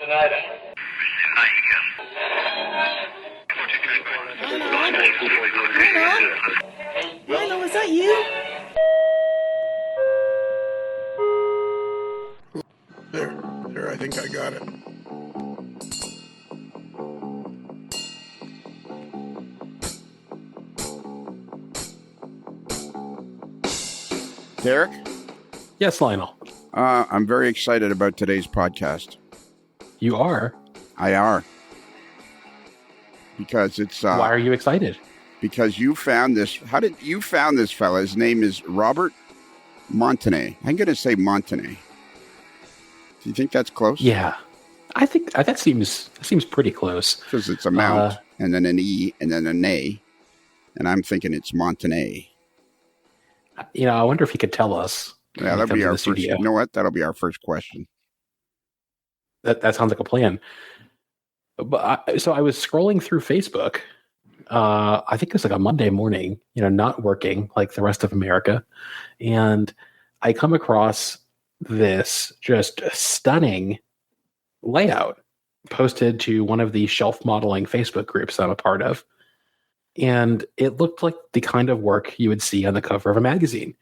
Lionel, is that you? There, I think I got it. Derek? Yes, Lionel. I'm very excited about today's podcast. You are? I are. Because it's... Why are you excited? Because you found this... How did you found this fella? His name is Robert Montenay. I'm going to say Montenay. Do you think that's close? Yeah. I think that seems pretty close. Because it's a mount, and then an E, and then an A. And I'm thinking it's Montenay. I wonder if he could tell us. Yeah, that'll be our first. You know what? That'll be our first question. That sounds like a plan. But so I was scrolling through Facebook. I think it was like a Monday morning. Not working like the rest of America, and I come across this just stunning layout posted to one of the shelf modeling Facebook groups I'm a part of. And it looked like the kind of work you would see on the cover of a magazine.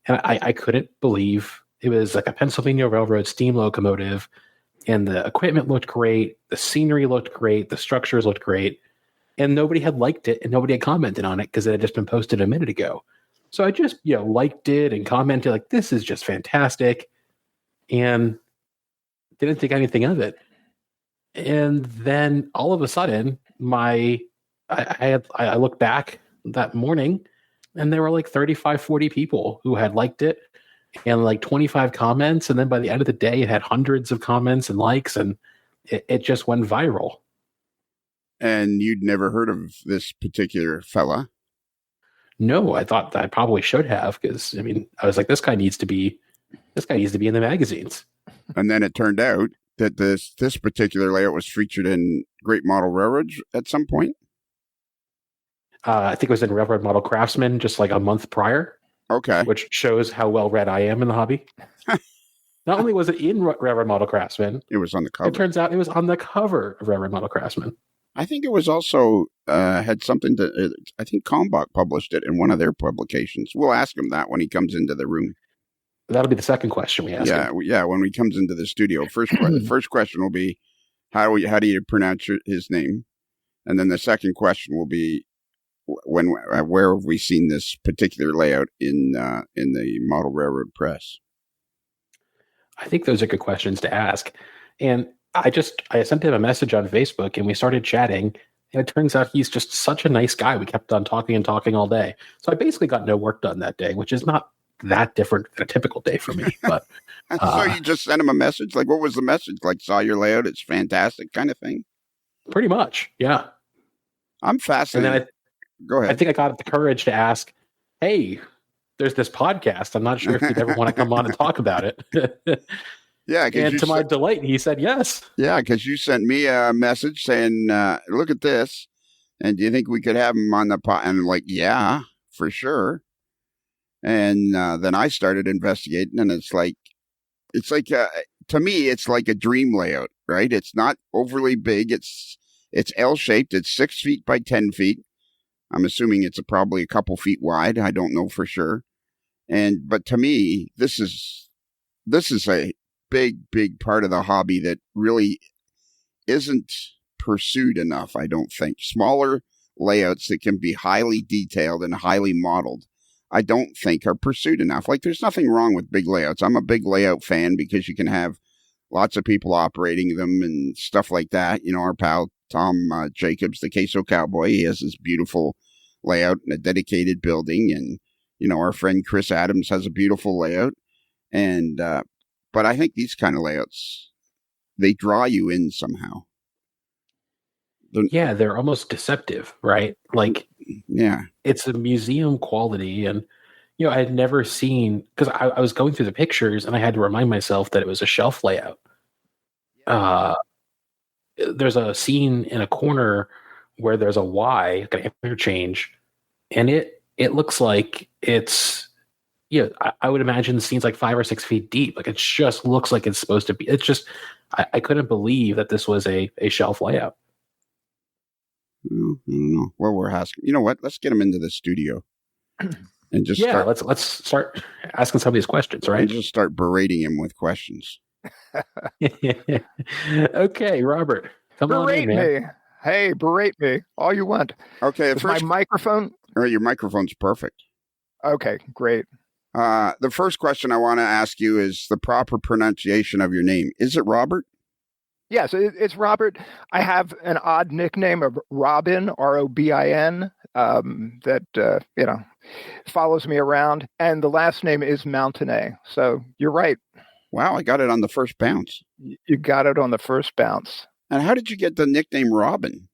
And I couldn't believe it was like a Pennsylvania Railroad steam locomotive. And the equipment looked great. The scenery looked great. The structures looked great. And nobody had liked it and nobody had commented on it because it had just been posted a minute ago. So I just, liked it and commented like, this is just fantastic. And didn't think anything of it. And then all of a sudden, I looked back that morning and there were like 35, 40 people who had liked it and like 25 comments. And then by the end of the day, it had hundreds of comments and likes and it just went viral. And you'd never heard of this particular fella? No, I thought that I probably should have because, I was like, this guy needs to be in the magazines. And then it turned out that this particular layout was featured in Great Model Railroads at some point. I think it was in Railroad Model Craftsman just like a month prior. Okay. Which shows how well read I am in the hobby. Not only was it in Railroad Model Craftsman, it was on the cover. It turns out it was on the cover of Railroad Model Craftsman. I think it was also had something to. I think Kalmbach published it in one of their publications. We'll ask him that when he comes into the room. That'll be the second question we ask him. Yeah, when he comes into the studio. First question will be, how do you pronounce his name? And then the second question will be, where have we seen this particular layout in the Model Railroad Press? I think those are good questions to ask. And I sent him a message on Facebook and we started chatting. And it turns out he's just such a nice guy. We kept on talking and talking all day. So I basically got no work done that day, which is not that different than a typical day for me. But so you just sent him a message? Like, what was the message? Like, saw your layout, it's fantastic kind of thing? Pretty much, yeah. I'm fascinated. And then go ahead. I think I got the courage to ask, hey, there's this podcast. I'm not sure if you'd ever want to come on and talk about it. Yeah. And to my delight, he said yes. Yeah, because you sent me a message saying, look at this. And do you think we could have him on the pod? And I'm like, yeah, for sure. And then I started investigating, and it's like to me, it's like a dream layout, right? It's not overly big. It's L-shaped. It's 6 feet by 10 feet. I'm assuming it's probably a couple feet wide. I don't know for sure. But to me, this is a big part of the hobby that really isn't pursued enough, I don't think. Smaller layouts that can be highly detailed and highly modeled, I don't think are pursued enough. Like, there's nothing wrong with big layouts. I'm a big layout fan because you can have lots of people operating them and stuff like that. Our pal Tom Jacobs, the Queso Cowboy, he has this beautiful layout in a dedicated building. And, our friend Chris Adams has a beautiful layout. And, but I think these kind of layouts, they draw you in somehow. They're almost deceptive, right? Like, yeah, it's a museum quality. And, I had never seen, because I was going through the pictures and I had to remind myself that it was a shelf layout. There's a scene in a corner where there's a Y, like an interchange, and it looks like it's, I would imagine the scene's like 5 or 6 feet deep. Like, it just looks like it's supposed to be. It's just, I couldn't believe that this was a shelf layout. I don't know. Well, we're asking. You know what? Let's get him into the studio and just let's start asking some of these questions, right? And just start berating him with questions. Okay, Robert, come berate on in, man. me. Hey, berate me all you want. Okay, Is my microphone? Your microphone's perfect. Okay, great. The first question I want to ask you is the proper pronunciation of your name. Is it Robert? Yes, it's Robert. I have an odd nickname of Robin, Robin, that follows me around, and the last name is Mountenay. So you're right. Wow, I got it on the first bounce. You got it on the first bounce. And how did you get the nickname Robin?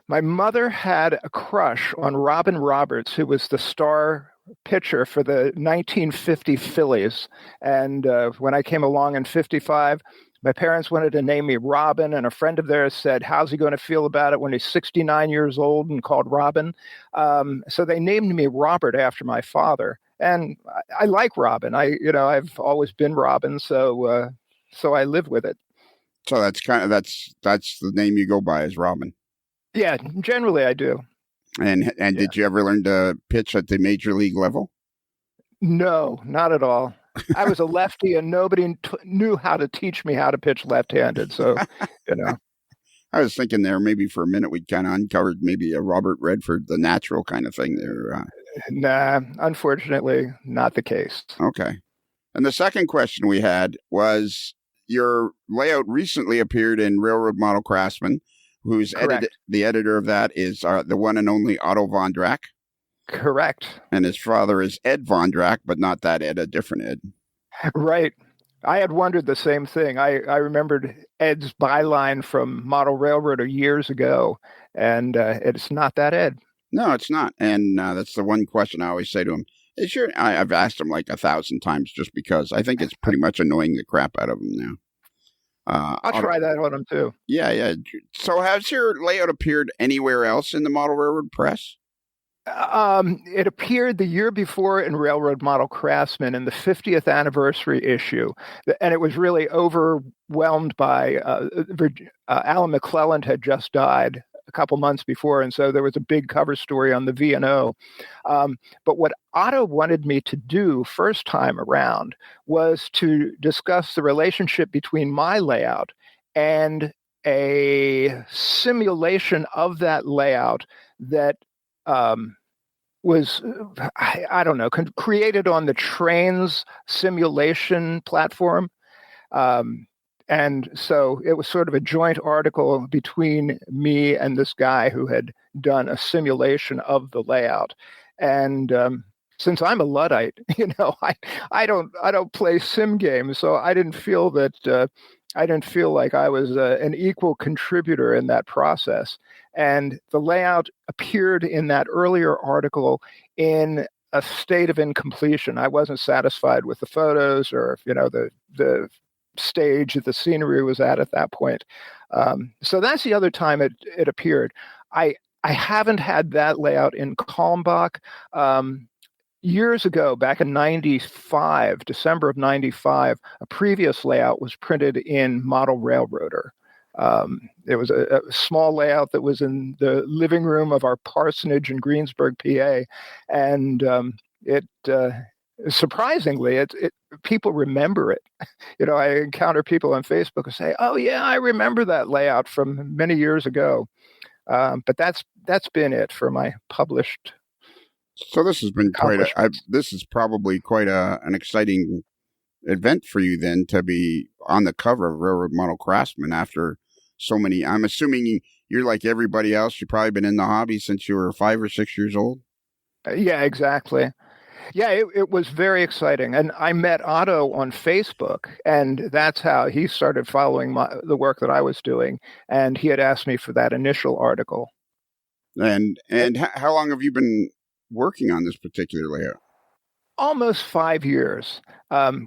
My mother had a crush on Robin Roberts, who was the star pitcher for the 1950 Phillies. And when I came along in 55, my parents wanted to name me Robin, and a friend of theirs said, how's he going to feel about it when he's 69 years old and called Robin? So they named me Robert after my father. And I like Robin. I've always been Robin, so I live with it. So that's the name you go by, is Robin. Yeah, generally I do. And did you ever learn to pitch at the major league level? No, not at all. I was a lefty, and nobody knew how to teach me how to pitch left-handed. So, I was thinking there maybe for a minute we kind of uncovered maybe a Robert Redford, the natural kind of thing there. Nah, unfortunately, not the case. Okay. And the second question we had was, your layout recently appeared in Railroad Model Craftsman, who's the editor of that is the one and only Otto Von Drack. Correct. And his father is Ed Von Drack, but not that Ed, a different Ed. Right. I had wondered the same thing. I remembered Ed's byline from Model Railroader years ago, and it's not that Ed. No, it's not. And that's the one question I always say to him. I've asked him like 1,000 times just because I think it's pretty much annoying the crap out of him now. I'll try that on him too. Yeah. So has your layout appeared anywhere else in the Model Railroad press? It appeared the year before in Railroad Model Craftsman in the 50th anniversary issue, and it was really overwhelmed by Alan McClelland had just died a couple months before, and so there was a big cover story on the V&O. But what Otto wanted me to do first time around was to discuss the relationship between my layout and a simulation of that layout that was, I don't know, created on the train's simulation platform. And so it was sort of a joint article between me and this guy who had done a simulation of the layout. And since I'm a Luddite, I don't play sim games, so I didn't feel that I didn't feel like I was an equal contributor in that process. And the layout appeared in that earlier article in a state of incompletion. I wasn't satisfied with the photos or, the stage that the scenery was at that point. So that's the other time it appeared. I haven't had that layout in Kalmbach. Years ago, back in 95, December of 95, a previous layout was printed in Model Railroader. It was a small layout that was in the living room of our parsonage in Greensburg, PA. And surprisingly, people remember it. I encounter people on Facebook who say, "Oh yeah, I remember that layout from many years ago." But that's been it for my published. So this has been this is probably quite an exciting event for you then, to be on the cover of Railroad Model Craftsman after so many. I'm assuming you're like everybody else. You've probably been in the hobby since you were 5 or 6 years old. Yeah, exactly. Yeah, it was very exciting. And I met Otto on Facebook, and that's how he started following the work that I was doing. And he had asked me for that initial article. And how long have you been working on this particular layout? Almost 5 years.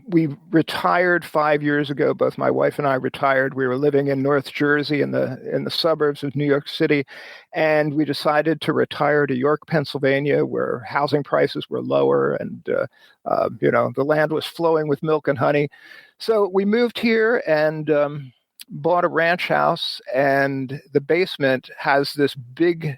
We retired 5 years ago. Both my wife and I retired. We were living in North Jersey in the suburbs of New York City, and we decided to retire to York, Pennsylvania, where housing prices were lower and the land was flowing with milk and honey. So we moved here, and bought a ranch house, and the basement has this big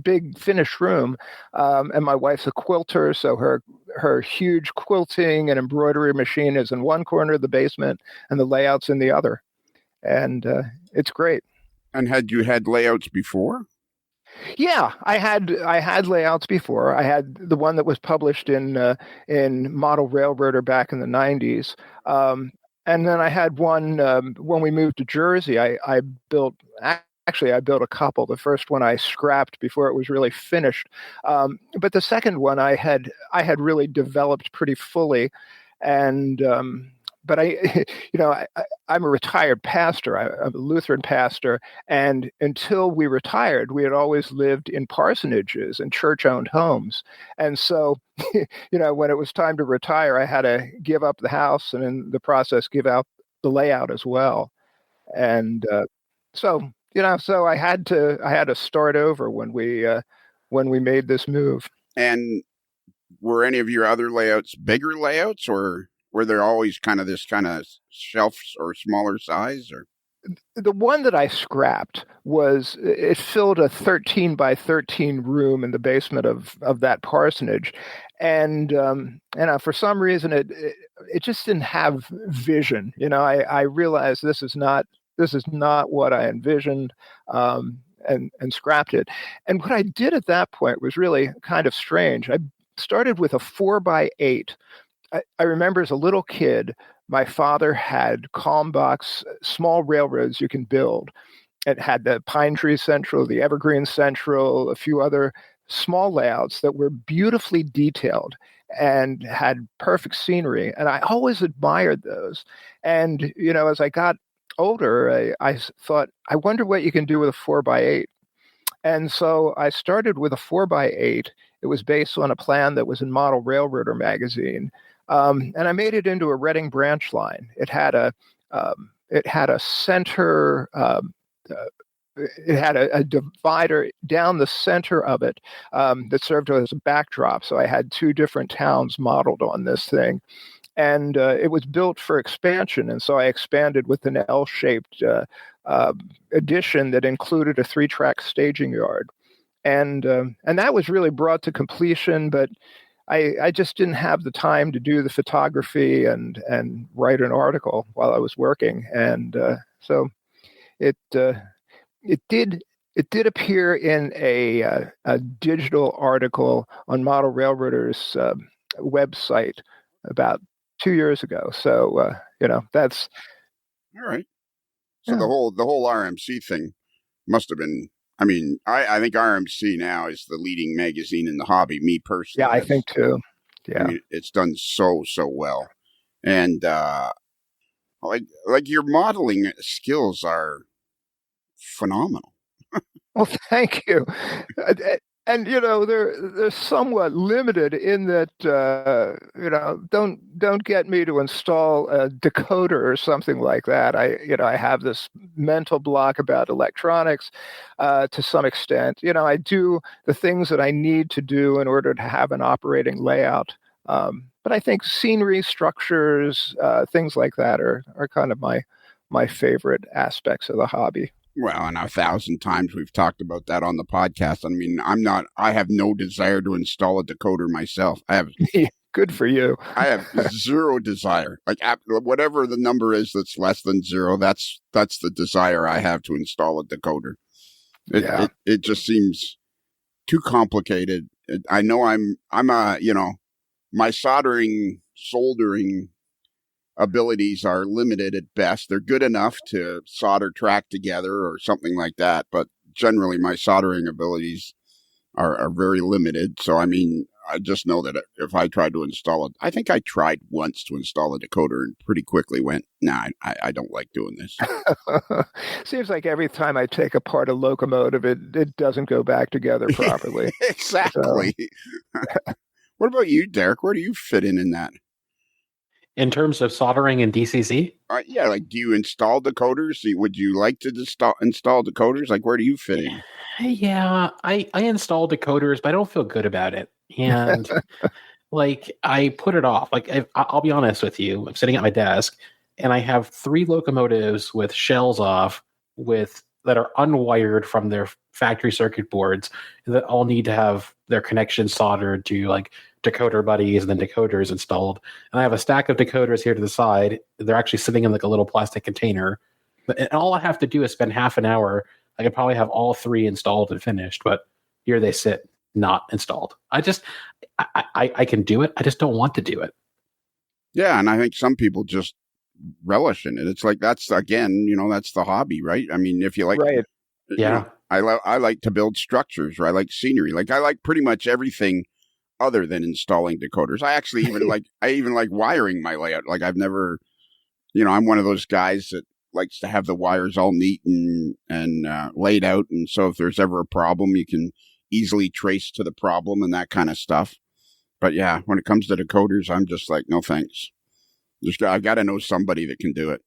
big finished room, and my wife's a quilter, so her huge quilting and embroidery machine is in one corner of the basement, and the layout's in the other, and it's great. And had you had layouts before? Yeah, I had layouts before. I had the one that was published in Model Railroader back in the 90s. And then I had one when we moved to Jersey. I built actually I built a couple. The first one I scrapped before it was really finished, but the second one I had really developed pretty fully, and but I'm a retired pastor. I'm a Lutheran pastor, and until we retired, we had always lived in parsonages and church-owned homes. And so, when it was time to retire, I had to give up the house, and in the process, give out the layout as well. And so I had to start over when we made this move. And were any of your other layouts bigger layouts, or were there always kind of this kind of shelves or smaller size? Or the one that I scrapped it filled a 13 by 13 room in the basement of that parsonage, and for some reason it just didn't have vision. I realized this is not what I envisioned, and scrapped it. And what I did at that point was really kind of strange. I started with a 4x8. I remember as a little kid, my father had Kalmbach's small railroads you can build. It had the Pine Tree Central, the Evergreen Central, a few other small layouts that were beautifully detailed and had perfect scenery. And I always admired those. And, as I got older, I thought, I wonder what you can do with a 4x8. And so I started with a 4x8. It was based on a plan that was in Model Railroader magazine. And I made it into a Reading branch line. It had a center. It had a divider down the center of it that served as a backdrop. So I had two different towns modeled on this thing, and it was built for expansion. And so I expanded with an L-shaped addition that included a 3-track staging yard, and that was really brought to completion, but I just didn't have the time to do the photography and write an article while I was working, and so it did appear in a digital article on Model Railroader's website about 2 years ago. So that's all right. So yeah. the whole RMC thing must have been. I mean, I think RMC now is the leading magazine in the hobby. Me personally, yeah, I think too. Yeah, I mean, it's done so well, and like your modeling skills are phenomenal. Well, thank you. And they're somewhat limited in that don't get me to install a decoder or something like that. I have this mental block about electronics to some extent. I do the things that I need to do in order to have an operating layout. But I think scenery, structures, things like that are kind of my favorite aspects of the hobby. Well, and 1,000 times we've talked about that on the podcast. I mean, I have no desire to install a decoder myself. I have good for you. I have zero desire. Like whatever the number is that's less than 0, that's the desire I have to install a decoder. It just seems too complicated. I know I'm my soldering abilities are limited at best. They're good enough to solder track together or something like that, but generally my soldering abilities are very limited. So, I mean, I just know that if I tried to install it, I think I tried once to install a decoder and pretty quickly went, nah, I don't like doing this. Seems like every time I take apart a locomotive, it doesn't go back together properly. Exactly. So. What about you, Derek? Where do you fit in that? In terms of soldering and DCC? Yeah, like, do you install decoders? Would you like to install decoders? Like, where do you fit in? Yeah, I install decoders, but I don't feel good about it. And, like, I put it off. Like, I'll be honest with you. I'm sitting at my desk. and I have 3 locomotives with shells off that are unwired from their factory circuit boards that all need to have their connections soldered to like decoder buddies and then decoders installed. And I have a stack of decoders here to the side. They're actually sitting in like a little plastic container. And all I have to do is spend half an hour. I could probably have all 3 installed and finished, but here they sit, not installed. I can do it. I just don't want to do it. Yeah, and I think some people just relish in it. It's like, that's, again, that's the hobby, right? I mean, if you like, right. Yeah. I like to build structures, or I like scenery. Like, I like pretty much everything other than installing decoders. I actually even like wiring my layout. Like, I've never, I'm one of those guys that likes to have the wires all neat and laid out. And so if there's ever a problem, you can easily trace to the problem and that kind of stuff. But yeah, when it comes to decoders, I'm just like, no thanks. I got to know somebody that can do it.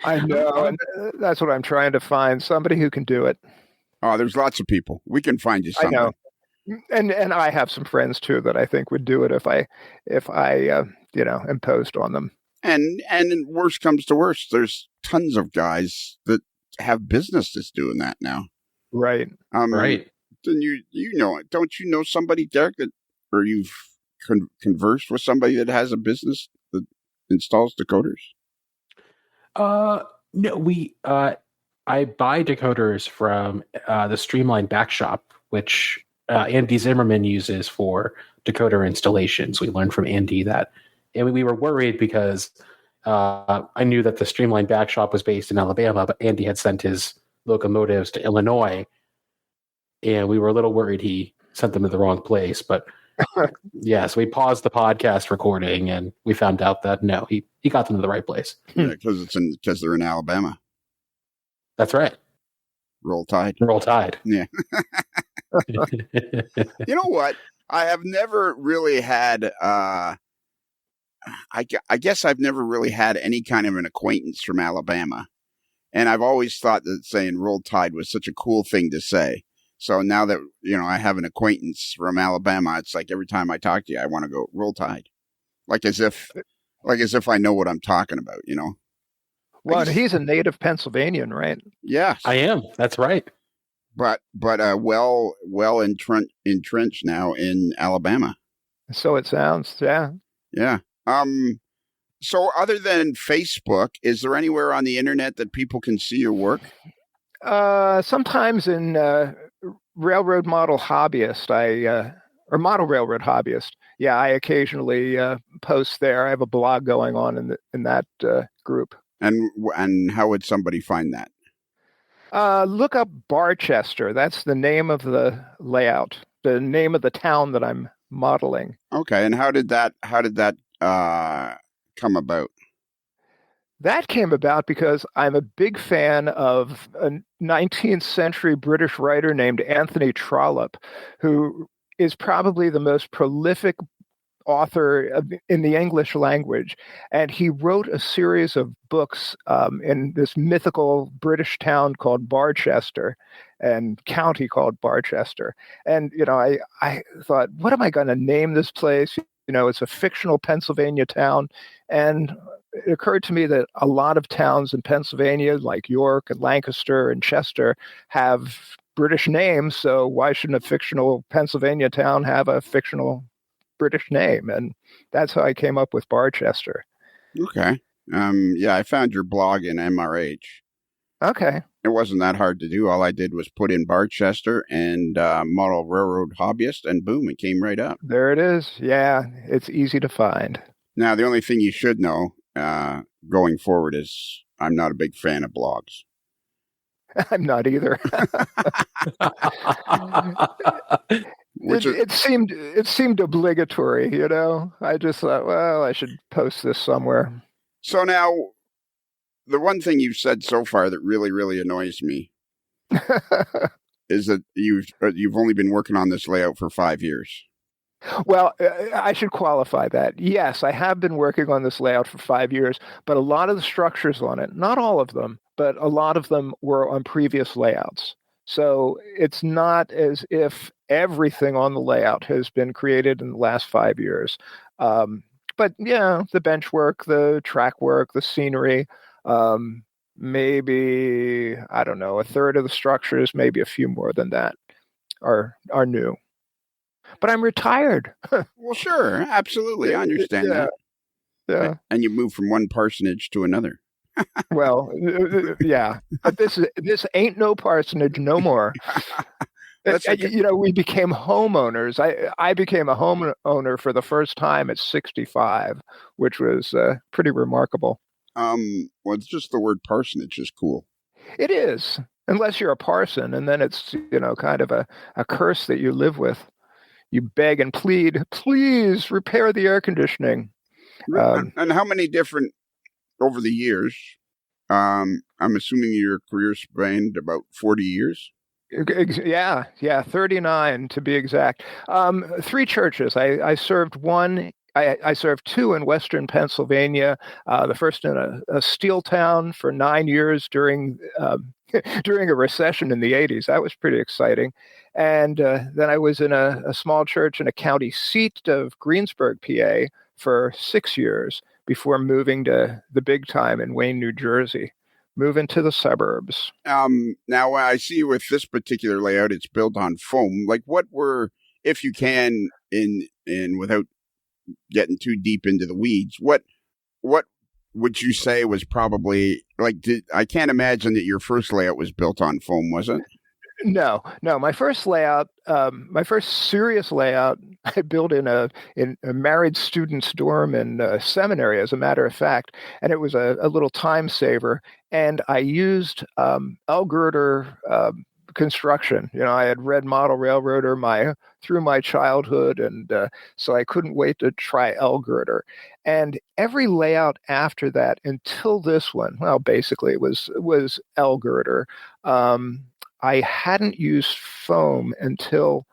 I know, and that's what I'm trying to find, somebody who can do it. Oh, there's lots of people. We can find you somebody. I know. And I have some friends too that I think would do it if I imposed on them. And worst comes to worst, there's tons of guys that have businesses doing that now. Right. Right. Then don't you know somebody, Derek, or you've conversed with somebody that has a business that installs decoders? No, I buy decoders from the Streamline Backshop, which Andy Zimmerman uses for decoder installations. We learned from Andy that, and we were worried because I knew that the Streamline Backshop was based in Alabama, but Andy had sent his locomotives to Illinois, and we were a little worried he sent them to the wrong place. But yeah, so we paused the podcast recording, and we found out that no, he got them to the right place. Yeah, because they're in Alabama. That's right. Roll Tide. Roll Tide. Yeah. You know what? I have never really had. I guess I've never really had any kind of an acquaintance from Alabama, and I've always thought that saying "Roll Tide" was such a cool thing to say. So now that I have an acquaintance from Alabama, it's like every time I talk to you, I want to go "Roll Tide," like as if I know what I'm talking about. Well, he's a native Pennsylvanian, right? Yes, I am. That's right. But well entrenched now in Alabama. So it sounds, yeah. Yeah. So other than Facebook, is there anywhere on the internet that people can see your work? Sometimes in Railroad Model Hobbyist, or Model Railroad Hobbyist. Yeah, I occasionally post there. I have a blog going on in that group. And how would somebody find that? Look up Barchester. That's the name of the layout, the name of the town that I'm modeling. Okay, and how did that come about? That came about because I'm a big fan of a 19th century British writer named Anthony Trollope, who is probably the most prolific author in the English language. And he wrote a series of books in this mythical British town called Barchester and county called Barchester. And, I thought, what am I going to name this place? It's a fictional Pennsylvania town. And it occurred to me that a lot of towns in Pennsylvania, like York and Lancaster and Chester, have British names. So why shouldn't a fictional Pennsylvania town have a fictional British name? And that's how I came up with Barchester. Okay. Yeah, I found your blog in MRH. Okay. It wasn't that hard to do. All I did was put in Barchester and Model Railroad Hobbyist, and boom, it came right up. There it is. Yeah, it's easy to find. Now, the only thing you should know going forward is I'm not a big fan of blogs. I'm not either. It seemed obligatory, I just thought, well, I should post this somewhere. So now, the one thing you've said so far that really, really annoys me is that you've only been working on this layout for 5 years. Well, I should qualify that. Yes, I have been working on this layout for 5 years, but a lot of the structures on it, not all of them, but a lot of them were on previous layouts. So it's not as if everything on the layout has been created in the last 5 years. But yeah, the bench work, the track work, the scenery, maybe, I don't know, a third of the structures, maybe a few more than that are new. But I'm retired. Well, sure, absolutely, I understand Yeah, that. yeah. And you move from one parsonage to another. Well, yeah. But this ain't no parsonage no more. That's okay. We became homeowners. I became a homeowner for the first time at 65, which was pretty remarkable. Well, it's just the word parsonage is cool. It is, unless you're a parson, and then it's kind of a curse that you live with. You beg and plead, please repair the air conditioning. And how many different over the years? I'm assuming your career spanned about 40 years. Yeah, 39 to be exact. 3 churches. I served one. I served 2 in Western Pennsylvania. The first in a steel town for 9 years during during a recession in the 80s. That was pretty exciting. And then I was in a small church in a county seat of Greensburg, PA, for 6 years before moving to the big time in Wayne, New Jersey. Moving to the suburbs. Now I see with this particular layout, it's built on foam. Like, what were, if you can, in without getting too deep into the weeds, what would you say was probably like? I can't imagine that your first layout was built on foam, was it? No. My first layout, my first serious layout, I built in a married student's dorm in seminary, as a matter of fact, and it was a little time saver. And I used L-girder construction. I had read Model Railroader through my childhood, and so I couldn't wait to try L-girder. And every layout after that, until this one, well, basically it was L-girder. I hadn't used foam until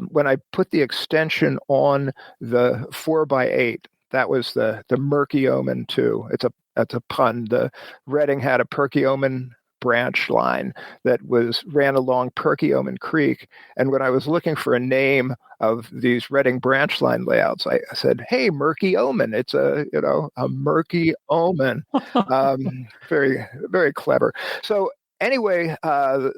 when I put the extension on the 4x8. That was the Murky-Omen 2. That's a pun. The Reading had a Perkiomen branch line that ran along Perkiomen Creek. And when I was looking for a name of these Reading branch line layouts, I said, "Hey, Murky Omen." It's a murky omen. Very, very clever. So anyway, both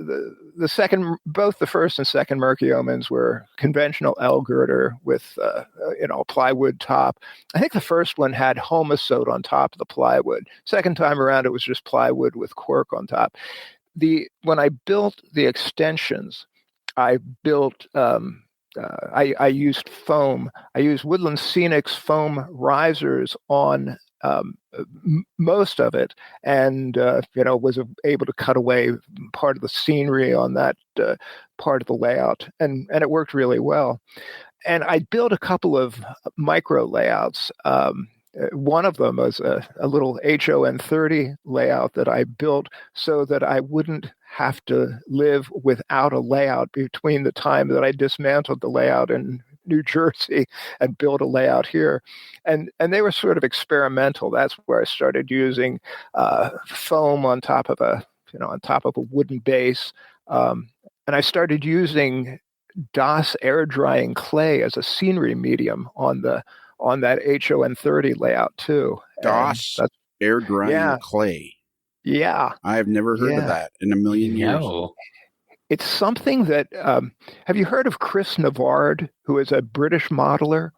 the first and second Murky Omens were conventional L-girder with plywood top. I think the first one had Homosote on top of the plywood. Second time around, it was just plywood with cork on top. When I built the extensions, I built. I used foam. I used Woodland Scenic's foam risers on most of it, and was able to cut away part of the scenery on that part of the layout, and it worked really well. And I built a couple of micro layouts. One of them was a little HON 30 layout that I built so that I wouldn't have to live without a layout between the time that I dismantled the layout in New Jersey and built a layout here. And they were sort of experimental. That's where I started using foam on top of a wooden base. And I started using DOS air drying clay as a scenery medium on that HON 30 layout too. DOS air drying clay. Yeah. I have never heard of that in a million years. It's something that, have you heard of Chris Navard, who is a British modeler?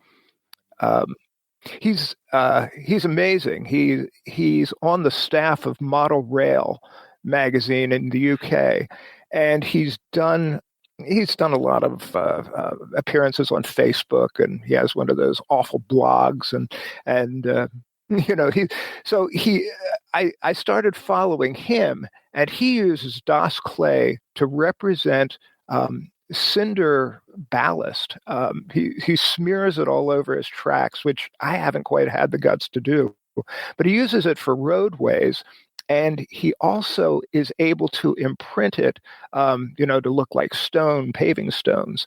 He's amazing. He's on the staff of Model Rail magazine in the UK, and he's done a lot of appearances on Facebook, and he has one of those awful blogs, I started following him, and he uses DOS clay to represent cinder ballast. He smears it all over his tracks, which I haven't quite had the guts to do, but he uses it for roadways. And he also is able to imprint it, to look like paving stones.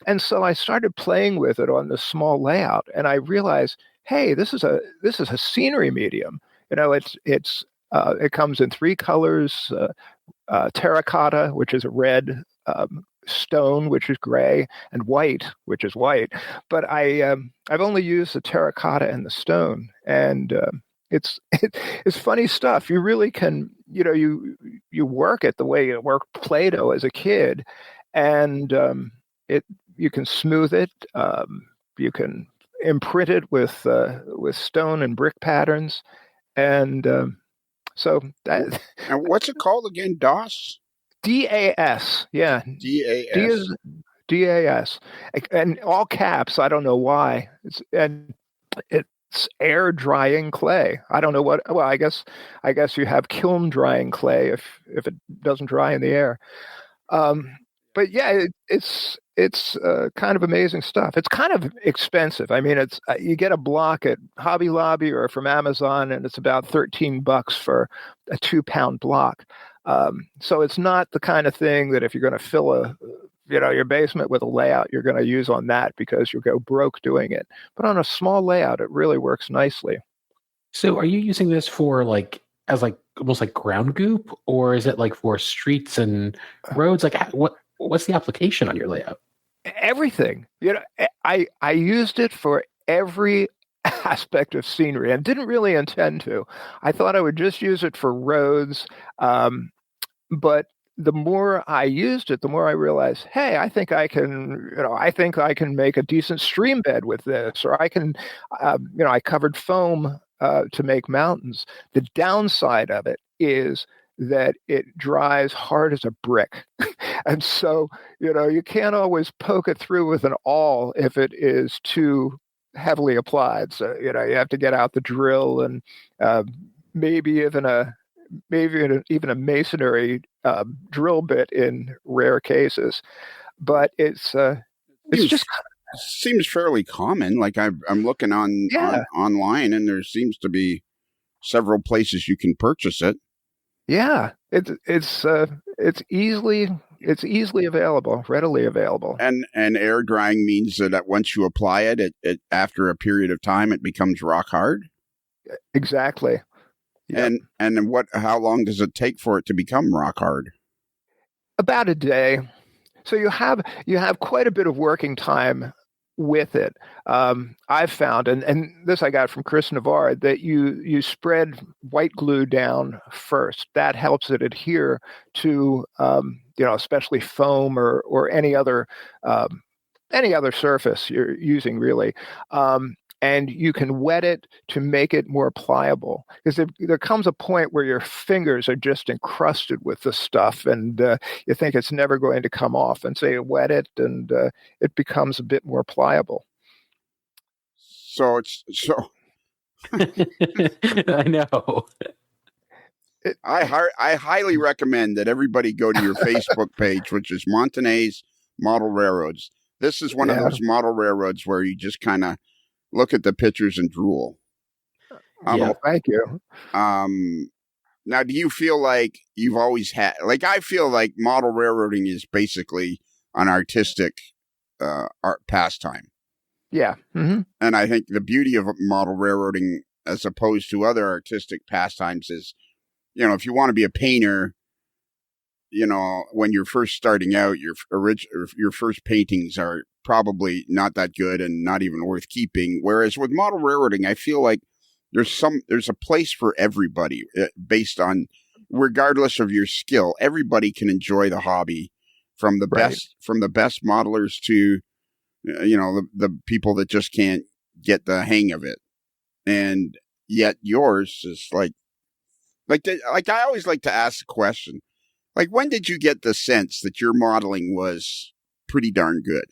And so I started playing with it on this small layout, and I realized, hey, this is a scenery medium. It comes in 3 colors: terracotta, which is a red, stone, which is gray, and white, which is white. But I've only used the terracotta and the stone, and it's funny stuff. You really can, you work it the way you work Play-Doh as a kid, and it you can smooth it. You can imprint it with stone and brick patterns, and so that. And what's it called again? DOS? DAS, yeah. DAS. D is DAS, and all caps. I don't know why. It's air drying clay. I don't know what. Well, I guess you have kiln drying clay if it doesn't dry in the air. But yeah, it's kind of amazing stuff. It's kind of expensive. I mean, it's you get a block at Hobby Lobby or from Amazon, and it's about $13 for a 2-pound block. So it's not the kind of thing that if you're going to fill your basement with a layout, you're going to use on that because you'll go broke doing it. But on a small layout, it really works nicely. So are you using this for as almost like ground goop, or is it like for streets and roads? Like what's the application on your layout? Everything. I used it for every aspect of scenery and didn't really intend to. I thought I would just use it for roads. But the more I used it, the more I realized, hey, I think I can make a decent stream bed with this, or I can, I covered foam to make mountains. The downside of it is that it dries hard as a brick. And so, you can't always poke it through with an awl if it is too heavily applied. So, you have to get out the drill and maybe even a masonry drill bit in rare cases. But it's just seems fairly common. Like I'm looking online, and there seems to be several places you can purchase it. Yeah, it's easily available, readily available. And air drying means that once you apply it, after a period of time, it becomes rock hard. Exactly. Yep. And how long does it take for it to become rock hard? About a day. So you have quite a bit of working time with it. I've found, and this I got from Chris Navarre, that you spread white glue down first. That helps it adhere to, especially foam or any other surface you're using, really. And you can wet it to make it more pliable, because there comes a point where your fingers are just encrusted with the stuff, and you think it's never going to come off. And so you wet it, and it becomes a bit more pliable. So I know. I highly recommend that everybody go to your Facebook page, which is Montenay's Model Railroads. This is one of those model railroads where you just kind of look at the pictures and drool. Thank you. Now, do you feel like you've always had, I feel like model railroading is basically an artistic art pastime. Yeah. Mm-hmm. And I think the beauty of model railroading, as opposed to other artistic pastimes, is, if you want to be a painter, when you're first starting out, your first paintings are probably not that good and not even worth keeping. Whereas with model railroading, I feel like there's a place for everybody based on, regardless of your skill. Everybody can enjoy the hobby, from the best modelers to, the people that just can't get the hang of it. And yet yours is like I always like to ask the question, when did you get the sense that your modeling was pretty darn good?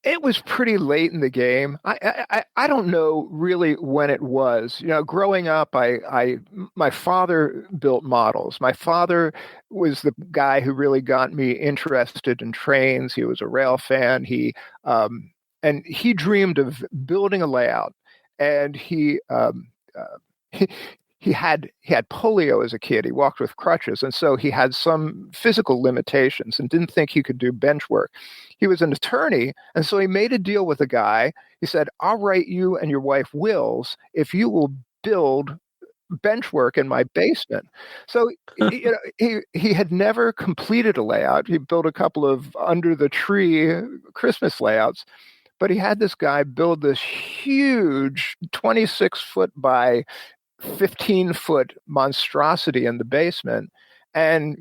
It was pretty late in the game. I don't know really when it was. Growing up, my father built models. My father was the guy who really got me interested in trains. He was a rail fan. He dreamed of building a layout, and he had polio as a kid. He walked with crutches, and so he had some physical limitations and didn't think he could do bench work. He was an attorney, and so he made a deal with a guy. He said, "I'll write you and your wife wills if you will build bench work in my basement. So he had never completed a layout. He built a couple of under the tree Christmas layouts, but he had this guy build this huge 26-foot by 15-foot monstrosity in the basement. And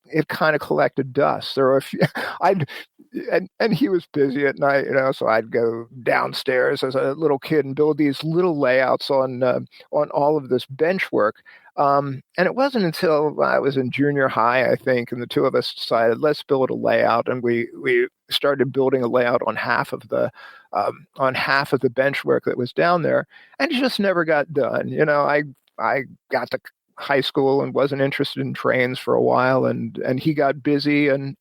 it kind of collected dust. There were a few, and he was busy at night, so I'd go downstairs as a little kid and build these little layouts on all of this bench work. And it wasn't until I was in junior high, I think, and the two of us decided, let's build a layout, and we started building a layout on half of the bench work that was down there, and it just never got done. I got to high school and wasn't interested in trains for a while, and he got busy, and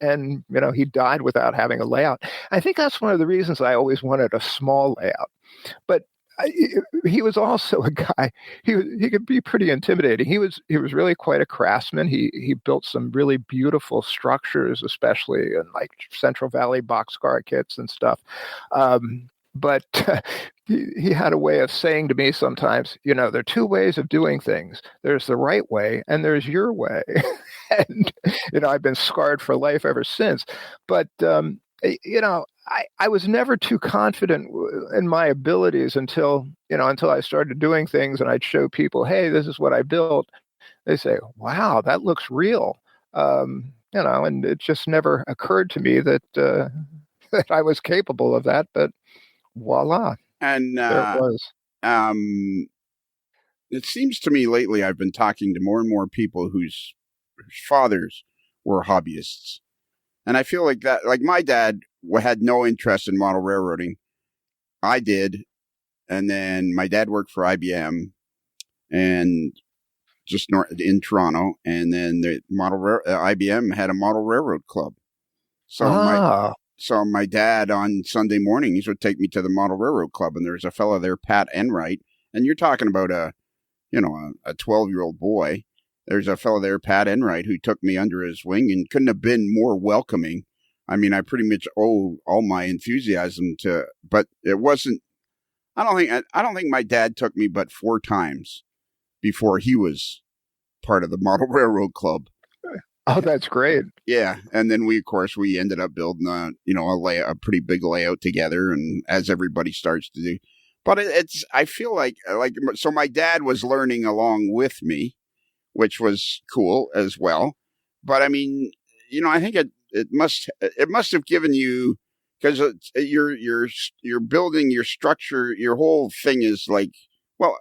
he died without having a layout. I think that's one of the reasons I always wanted a small layout. But he was also a guy. He could be pretty intimidating. He was really quite a craftsman. He built some really beautiful structures, especially in like Central Valley boxcar kits and stuff. But he had a way of saying to me sometimes, there are two ways of doing things. There's the right way and there's your way. And, I've been scarred for life ever since. But, I was never too confident in my abilities until I started doing things, and I'd show people, hey, this is what I built. They say, wow, that looks real. And it just never occurred to me that that I was capable of that, but voila. And there it was. It seems to me lately I've been talking to more and more people whose fathers were hobbyists. And I feel like my dad had no interest in model railroading. I did. And then my dad worked for IBM and just in Toronto. And then the IBM had a model railroad club. So my dad on Sunday mornings would take me to the model railroad club, and there's a fellow there, Pat Enright. And you're talking about a 12-year-old boy. There's a fellow there, Pat Enright, who took me under his wing and couldn't have been more welcoming. I mean, I pretty much owe all my enthusiasm to, but it wasn't. I don't think my dad took me but 4 times before he was part of the model railroad club. Oh, that's great. Yeah, and then we ended up building a pretty big layout together, and as everybody starts to do. But I feel like so my dad was learning along with me, which was cool as well. But I mean, I think it must have given you, because you're building your structure, your whole thing is like, well,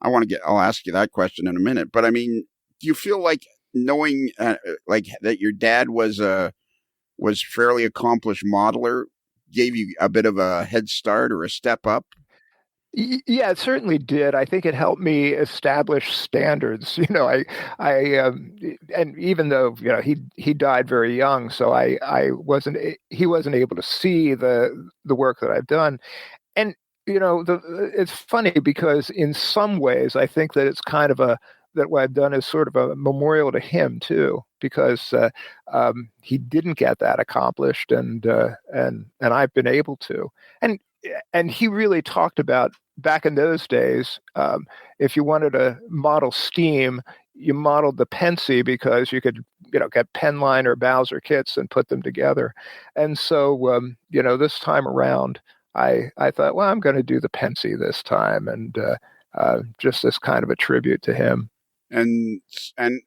I'll ask you that question in a minute. But I mean, do you feel like knowing that your dad was fairly accomplished modeler gave you a bit of a head start or a step up? Yeah, it certainly did. I think it helped me establish standards. And even though he died very young, so he wasn't able to see the work that I've done. And it's funny because in some ways I think that it's kind of that what I've done is sort of a memorial to him too, because he didn't get that accomplished, and I've been able to. And he really talked about, back in those days, if you wanted to model steam, you modeled the Pensy because you could, get Penline or Bowser kits and put them together. And so, this time around, I thought, well, I'm going to do the Pensy this time, and just as kind of a tribute to him. And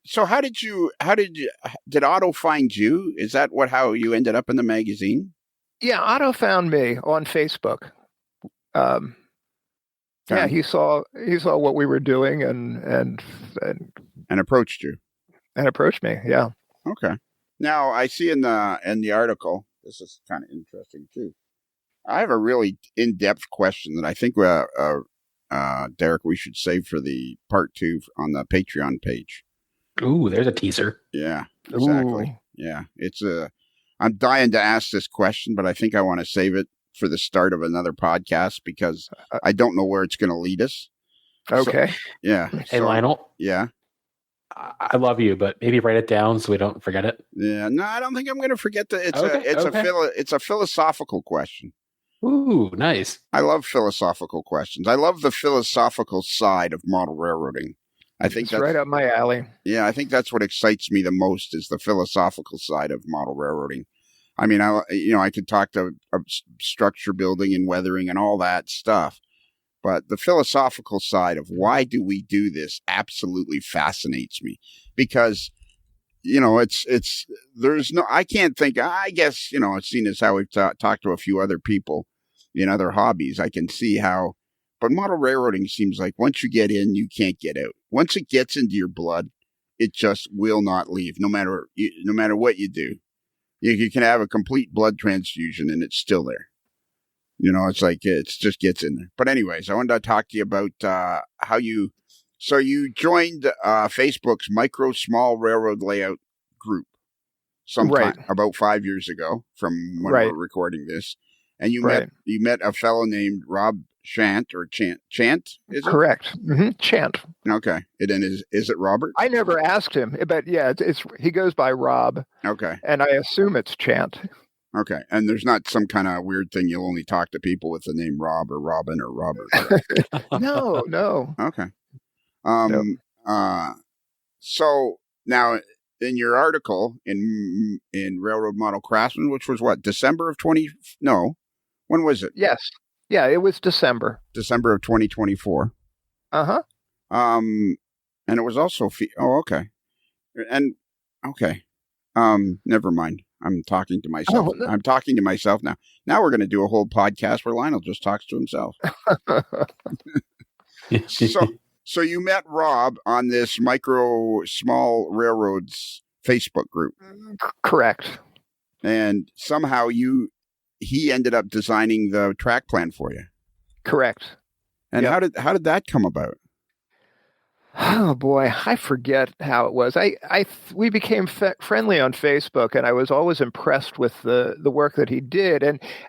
so did Otto find you? Is that how you ended up in the magazine? Yeah, Otto found me on Facebook. Yeah, he saw what we were doing and approached you. And approached me, yeah. Okay. Now I see in the article, this is kind of interesting too. I have a really in-depth question that I think Derek, we should save for the part 2 on the Patreon page. Ooh, there's a teaser. Yeah, exactly. Ooh. Yeah, I'm dying to ask this question, but I think I want to save it for the start of another podcast because I don't know where it's going to lead us. Okay. So, yeah. Hey, Lionel. Yeah. I love you, but maybe write it down so we don't forget it. Yeah. No, I don't think I'm going to forget that. It's a philosophical question. Ooh, nice. I love philosophical questions. I love the philosophical side of model railroading. I think It's that's right up my alley. Yeah, I think that's what excites me the most is the philosophical side of model railroading. I mean, I could talk to structure building and weathering and all that stuff, but the philosophical side of why do we do this absolutely fascinates me because there's no, I can't think, I guess, seeing as how we've talked to a few other people in other hobbies, I can see how, but model railroading seems like once you get in, you can't get out. Once it gets into your blood, it just will not leave, no matter what you do. You can have a complete blood transfusion and it's still there. It's like, it just gets in there. But anyways, I wanted to talk to you about how you joined Facebook's micro small railroad layout group sometime about 5 years ago from when we were recording this. And you met a fellow named Rob Chant, is it? Correct. Chant. Okay. And then is it Robert? I never asked him, but yeah, he goes by Rob. Okay. And I assume it's Chant. Okay. And there's not some kind of weird thing you'll only talk to people with the name Rob or Robin or Robert. No. Okay. Nope. So now in your article in Railroad Model Craftsman, which was what, December of when was it? Yes. Yeah, it was December of 2024. Uh-huh. And it was also okay. And okay. Never mind. I'm talking to myself. Oh, no. I'm talking to myself now. Now we're going to do a whole podcast where Lionel just talks to himself. So you met Rob on this micro small railroads Facebook group. Correct. And somehow he ended up designing the track plan for you. Correct. And how did that come about? Oh boy, I forget how it was. We became friendly on Facebook, and I was always impressed with the work that he did,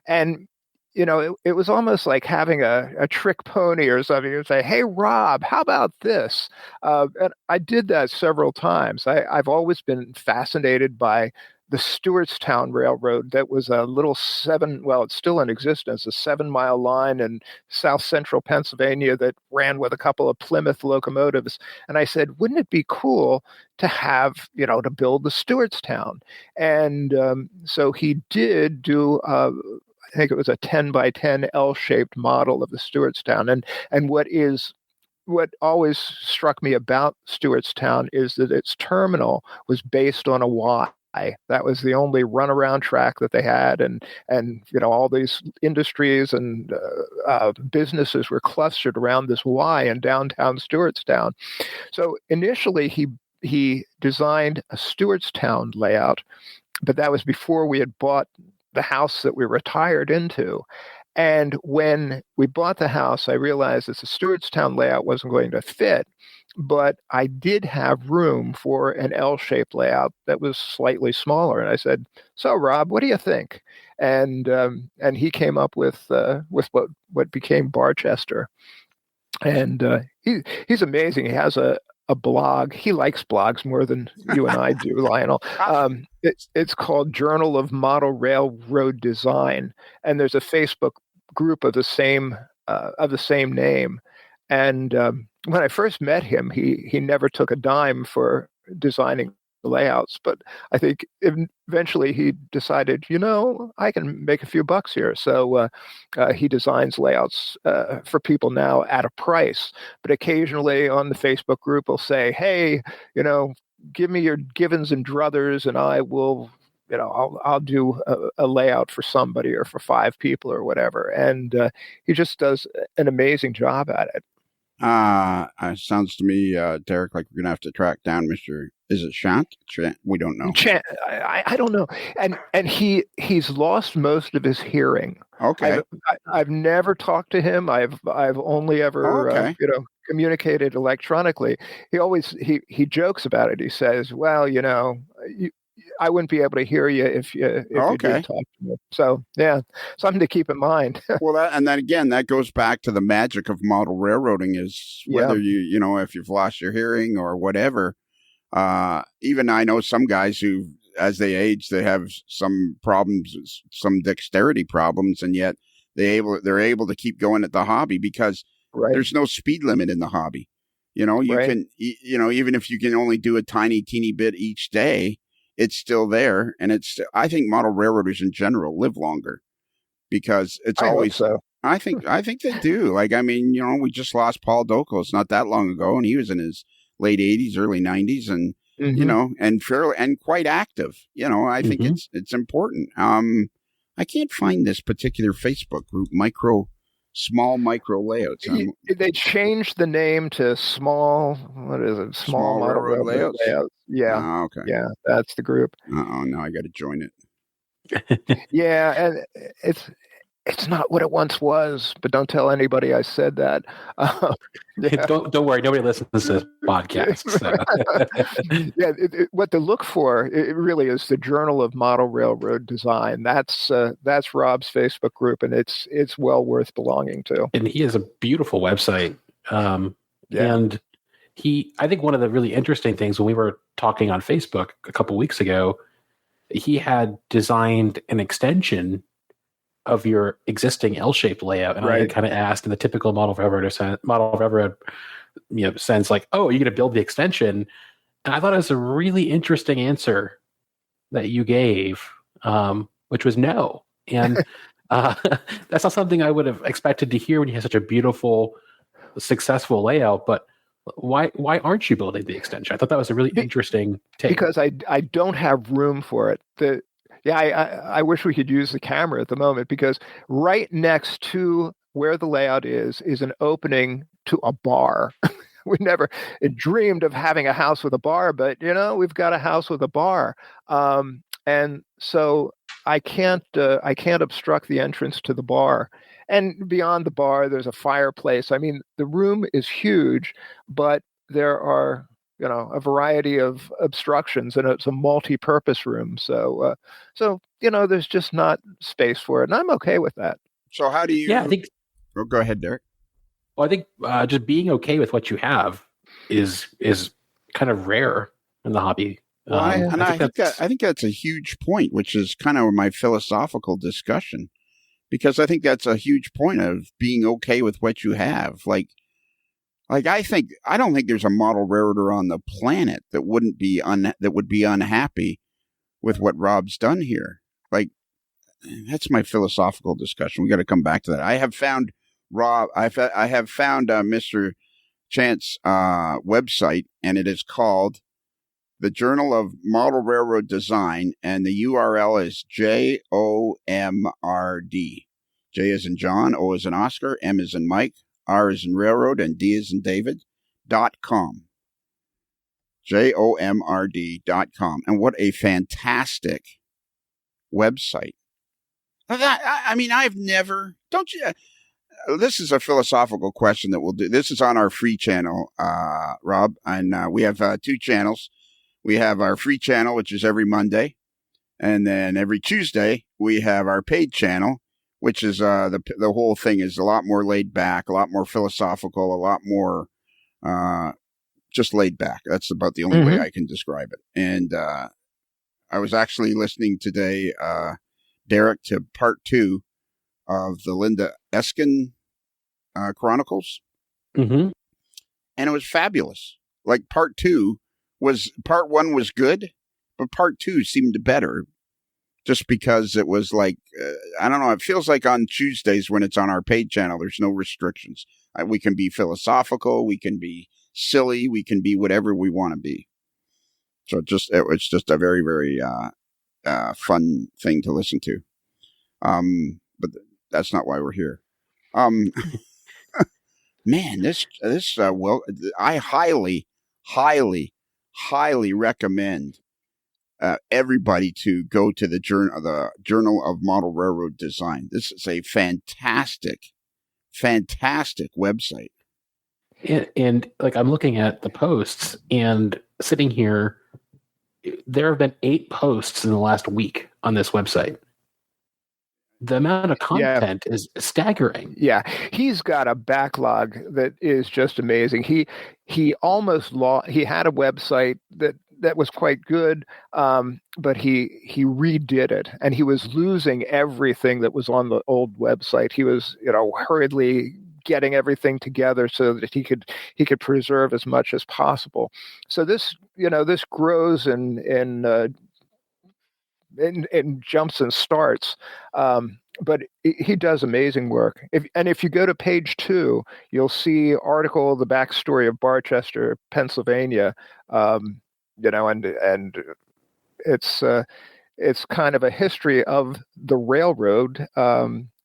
and it was almost like having a trick pony or something. You'd say, "Hey, Rob, how about this?" And I did that several times. I've always been fascinated by the Stewartstown Railroad. That was a little it's still in existence, a 7-mile line in south central Pennsylvania that ran with a couple of Plymouth locomotives. And I said, wouldn't it be cool to have, to build the Stewartstown? And so he did do, I think it was a 10 by 10 L-shaped model of the Stewartstown. And what always struck me about Stewartstown is that its terminal was based on a Y. That was the only runaround track that they had, and all these industries and businesses were clustered around this Y in downtown Stewartstown. So initially, he designed a Stewartstown layout, but that was before we had bought the house that we retired into. And when we bought the house, I realized that the Stewartstown layout wasn't going to fit, but I did have room for an L-shaped layout that was slightly smaller. And I said, "So, Rob, what do you think?" And he came up with what became Barchester. And he's amazing. He has a blog. He likes blogs more than you and I do, Lionel. It's called Journal of Model Railroad Design, and there's a Facebook group of the same name. And when I first met him, he never took a dime for designing layouts, but I think eventually he decided, I can make a few bucks here. So he designs layouts for people now at a price. But occasionally on the Facebook group, he'll say, "Hey, give me your givens and druthers, and I will." I'll do a layout for somebody or for 5 people or whatever. And he just does an amazing job at it. Sounds to me, Derek, like we're going to have to track down is it Chant? We don't know. I don't know. And he's lost most of his hearing. Okay. I've never talked to him. I've only ever, communicated electronically. He jokes about it. He says, "Well, I wouldn't be able to hear you if you did talk to me." So yeah, something to keep in mind. Well, that goes back to the magic of model railroading is whether if you've lost your hearing or whatever. Even I know some guys who, as they age, they have some problems, some dexterity problems, and yet they're able to keep going at the hobby because there's no speed limit in the hobby. You know, you Right. can, you know, even if you can only do a teeny bit each day, it's still there. And I think model railroaders in general live longer because it's I hope always, so. I think they do. Like, I mean, you know, we just lost Paul Dokos not that long ago, and he was in his late 80s, early 90s, and, you know, and fairly, and quite active. You know, I think it's important. I can't find this particular Facebook group, small micro layouts. They changed the name to small. What is it? Small model railroad layouts. Yeah. Oh, okay. Yeah, that's the group. Now I got to join it. Yeah, and it's not what it once was, but don't tell anybody I said that. Yeah. Don't worry, nobody listens to this podcast. So. Yeah, what to look for, it really is the Journal of Model Railroad Design. That's Rob's Facebook group, and it's well worth belonging to. And he has a beautiful website. And I think one of the really interesting things when we were talking on Facebook a couple weeks ago, he had designed an extension of your existing L-shaped layout, and I kind of asked in the typical model railroad sense, like, "Oh, are you going to build the extension?" And I thought it was a really interesting answer that you gave, which was no. And that's not something I would have expected to hear when you have such a beautiful, successful layout. But why aren't you building the extension? I thought that was a really interesting take. Because I don't have room for it. I wish we could use the camera at the moment, because right next to where the layout is an opening to a bar. We never dreamed of having a house with a bar, but we've got a house with a bar, and so I can't obstruct the entrance to the bar. And beyond the bar, there's a fireplace. I mean, the room is huge, but there are a variety of obstructions, and it's a multi-purpose room. So there's just not space for it, and I'm okay with that. So how do you? Yeah, I think. Oh, go ahead, Derek. Well, I think just being okay with what you have is kind of rare in the hobby. Well, I think that's a huge point, which is kind of my philosophical discussion, because I think that's a huge point of being okay with what you have. Like I don't think there's a model railroader on the planet that would be unhappy with what Rob's done here. Like, that's my philosophical discussion. We got to come back to that. I have found I have found Mr. Chant's website, and it is called the Journal of Model Railroad Design, and the URL is JOMRD. J is in John, O is in Oscar, M is in Mike, R is in Railroad, and D is in David, .com. JOMRD.com. And what a fantastic website. I've never, don't you, this is a philosophical question that we'll do. This is on our free channel, Rob, and we have 2 channels. We have our free channel, which is every Monday, and then every Tuesday we have our paid channel, which is the whole thing is a lot more laid back, a lot more philosophical, a lot more just laid back. That's about the only way I can describe it. And I was actually listening today, Derek, to part 2 of the Linda Eskin Chronicles, and it was fabulous. Like part 1 was good, but part 2 seemed better, just because it was like I don't know. It feels like on Tuesdays when it's on our paid channel, there's no restrictions. We can be philosophical, we can be silly, we can be whatever we want to be. So it's just a very, very fun thing to listen to. But that's not why we're here. Man, I highly recommend everybody to go to the Journal of Model Railroad Design. This is a fantastic website. And like, I'm looking at the posts, and sitting here, there have been 8 posts in the last week on this website. The amount of content is staggering. Yeah, he's got a backlog that is just amazing. He almost he had a website that was quite good, but he redid it, and he was losing everything that was on the old website. He was hurriedly getting everything together so that he could preserve as much as possible. So this grows in jumps and starts. But he does amazing work. If you go to page 2, you'll see article the backstory of Barchester, Pennsylvania. And it's kind of a history of the railroad,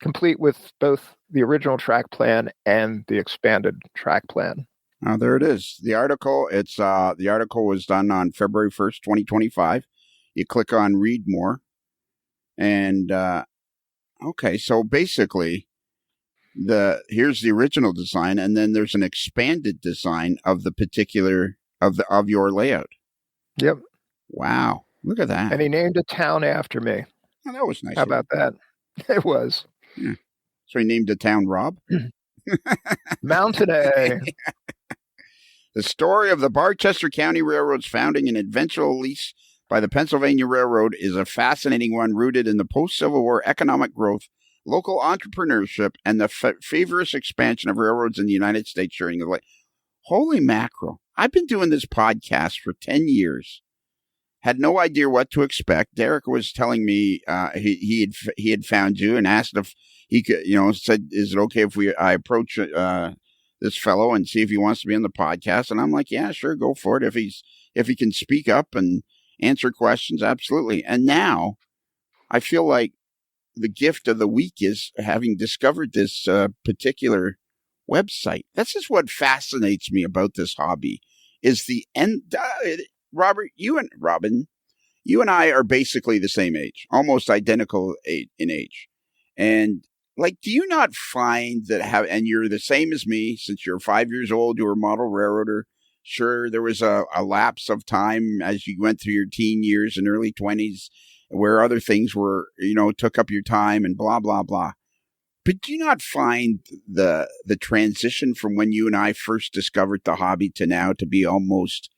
complete with both the original track plan and the expanded track plan. Oh, there it is. The article. The article was done on February 1st, 2025. You click on read more, and okay, so basically, here's the original design, and then there's an expanded design of the particular of your layout. Yep. Wow, look at that. And he named a town after me. Oh, that was nice. How about that? It was. Yeah. So he named the town Rob? Mountenay. The story of the Barchester County Railroad's founding and eventual lease by the Pennsylvania Railroad is a fascinating one rooted in the post-Civil War economic growth, local entrepreneurship, and the feverish expansion of railroads in the United States during the late. Holy mackerel. I've been doing this podcast for 10 years. Had no idea what to expect. Derek was telling me he had found you and asked if he could, said, is it okay if I approach this fellow and see if he wants to be on the podcast? And I'm like, yeah, sure, go for it. If he can speak up and answer questions, absolutely. And now I feel like the gift of the week is having discovered this particular website. This is what fascinates me about this hobby is the end. Robert, you and I are basically the same age, almost identical in age. And do you not find that and you're the same as me since you're 5 years old, you were a model railroader. Sure, there was a lapse of time as you went through your teen years and early 20s where other things were, took up your time and blah, blah, blah. But do you not find the transition from when you and I first discovered the hobby to now to be almost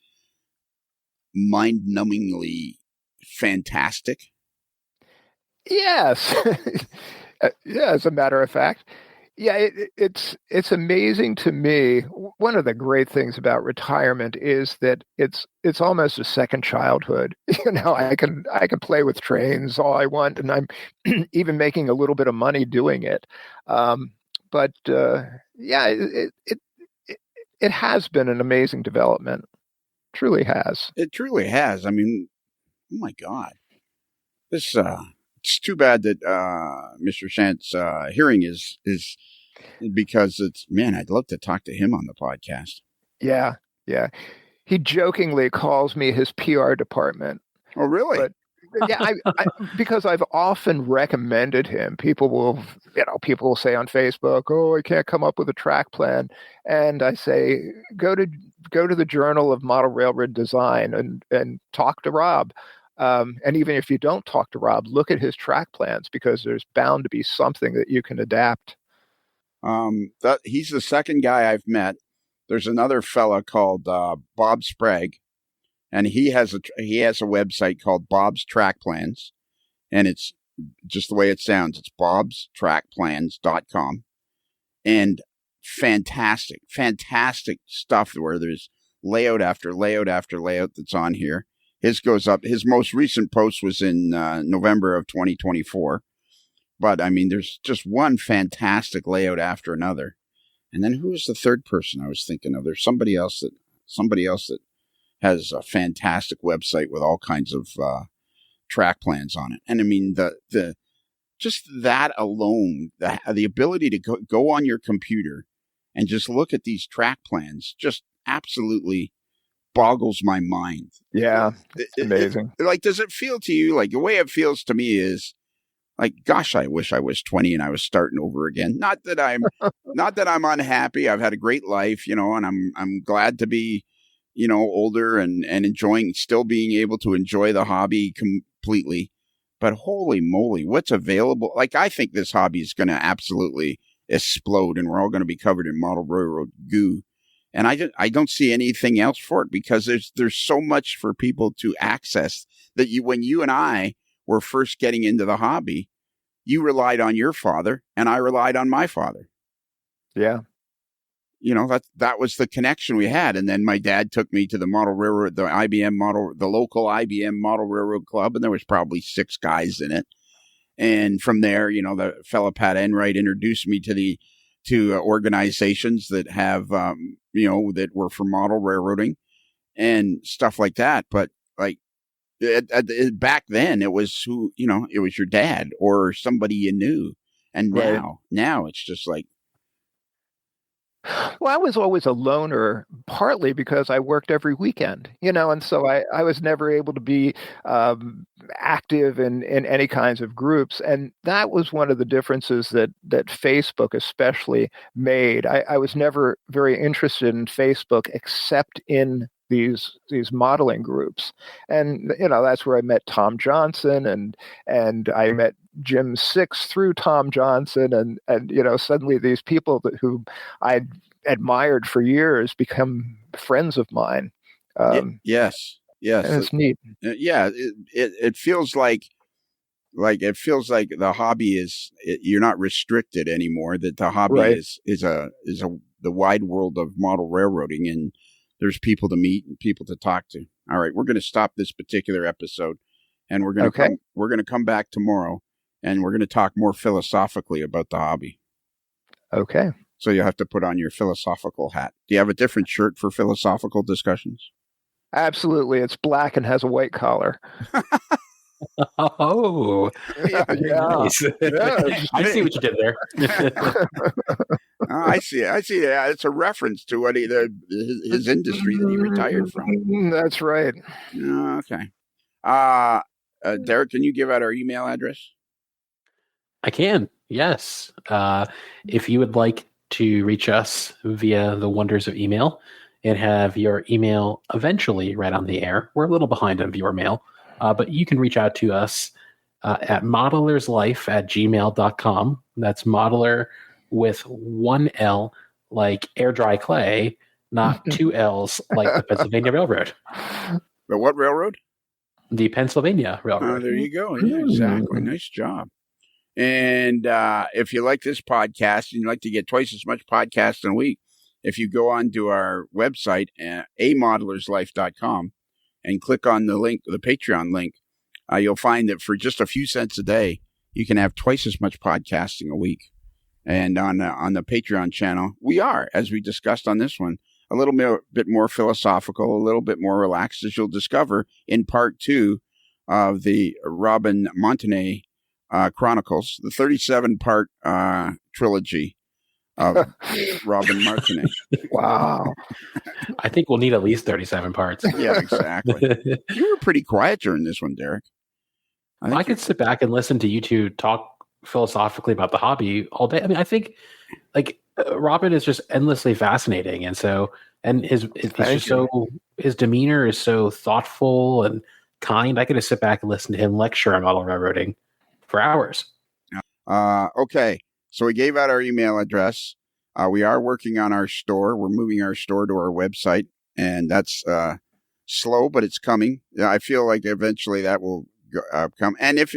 mind-numbingly fantastic? Yes. Yeah, as a matter of fact. Yeah, it's amazing to me. One of the great things about retirement is that it's almost a second childhood. I can play with trains all I want, and I'm even making a little bit of money doing it. But yeah, it has been an amazing development. Truly has. It truly has. I mean, oh my God, this it's too bad that Mr. Shant's hearing is because I'd love to talk to him on the podcast. Yeah. He jokingly calls me his PR department. Oh, really? But yeah, because I've often recommended him. People will say on Facebook, "Oh, I can't come up with a track plan," and I say, "Go to the Journal of Model Railroad Design and talk to Rob." And even if you don't talk to Rob, look at his track plans because there's bound to be something that you can adapt. He's the second guy I've met. There's another fella called Bob Sprague, and he has a website called Bob's Track Plans, and it's just the way it sounds. It's bobstrackplans.com, and fantastic stuff where there's layout after layout after layout that's on here. His goes up. His most recent post was in November of 2024. But I mean, there's just one fantastic layout after another. And then who was the third person I was thinking of? There's somebody else that has a fantastic website with all kinds of track plans on it. And I mean, the just that alone, the ability to go on your computer and just look at these track plans just absolutely boggles my mind. Yeah, it's amazing. Does it feel to you like the way it feels to me is like, gosh, I wish I was 20 and I was starting over again. Not that I'm unhappy. I've had a great life, and I'm glad to be, older and still being able to enjoy the hobby completely. But holy moly, what's available? Like, I think this hobby is going to absolutely explode and we're all going to be covered in model railroad goo. And I don't see anything else for it because there's so much for people to access that when you and I were first getting into the hobby, you relied on your father and I relied on my father. Yeah. that was the connection we had. And then my dad took me to the model railroad, the local IBM model railroad club, and there was probably 6 guys in it. And from there, the fellow Pat Enright introduced me to organizations that have, that were for model railroading and stuff like that. But like back then, it was it was your dad or somebody you knew. And now it's just like. Well, I was always a loner, partly because I worked every weekend, and so I was never able to be active in any kinds of groups. And that was one of the differences that Facebook especially made. I was never very interested in Facebook except in these modeling groups. And, that's where I met Tom Johnson and I met Jim Six through Tom Johnson. And suddenly these people who I'd admired for years become friends of mine. Yes. And it's neat. Yeah. It feels like the hobby is, you're not restricted anymore, that the hobby is the wide world of model railroading, and there's people to meet and people to talk to. All right, we're going to stop this particular episode, and we're going to come back tomorrow, and we're going to talk more philosophically about the hobby. Okay. So you'll have to put on your philosophical hat. Do you have a different shirt for philosophical discussions? Absolutely. It's black and has a white collar. Oh, yeah. Nice. Yeah. I see what you did there. I see. Yeah, it's a reference to what his industry that he retired from. That's right. Okay. Derek, can you give out our email address? I can. Yes. If you would like to reach us via the wonders of email and have your email eventually right on the air, we're a little behind on viewer mail, but you can reach out to us at modellerslife@gmail.com. That's modeler with 1 L like air dry clay, not 2 L's like the Pennsylvania Railroad. The what railroad? The Pennsylvania Railroad. There you go. Yeah, exactly. Nice job. And if you like this podcast and you'd like to get twice as much podcast in a week, if you go on to our website, amodellerslife.com, and click on the link, the Patreon link, you'll find that for just a few cents a day, you can have twice as much podcasting a week. And on the Patreon channel, we are, as we discussed on this one, a little bit more philosophical, a little bit more relaxed, as you'll discover in part 2 of the Robin Montenay Chronicles, the 37-part trilogy of Robin Montenay. Wow. I think we'll need at least 37 parts. Yeah, exactly. You were pretty quiet during this one, Derek. I could sit back and listen to you two talk philosophically about the hobby all day. I mean, I think Robin is just endlessly fascinating, and his demeanor is so thoughtful and kind. I could just sit back and listen to him lecture on model railroading for hours. Okay, so we gave out our email address. We are working on our store. We're moving our store to our website, and that's slow, but it's coming. I feel like eventually that will come. And if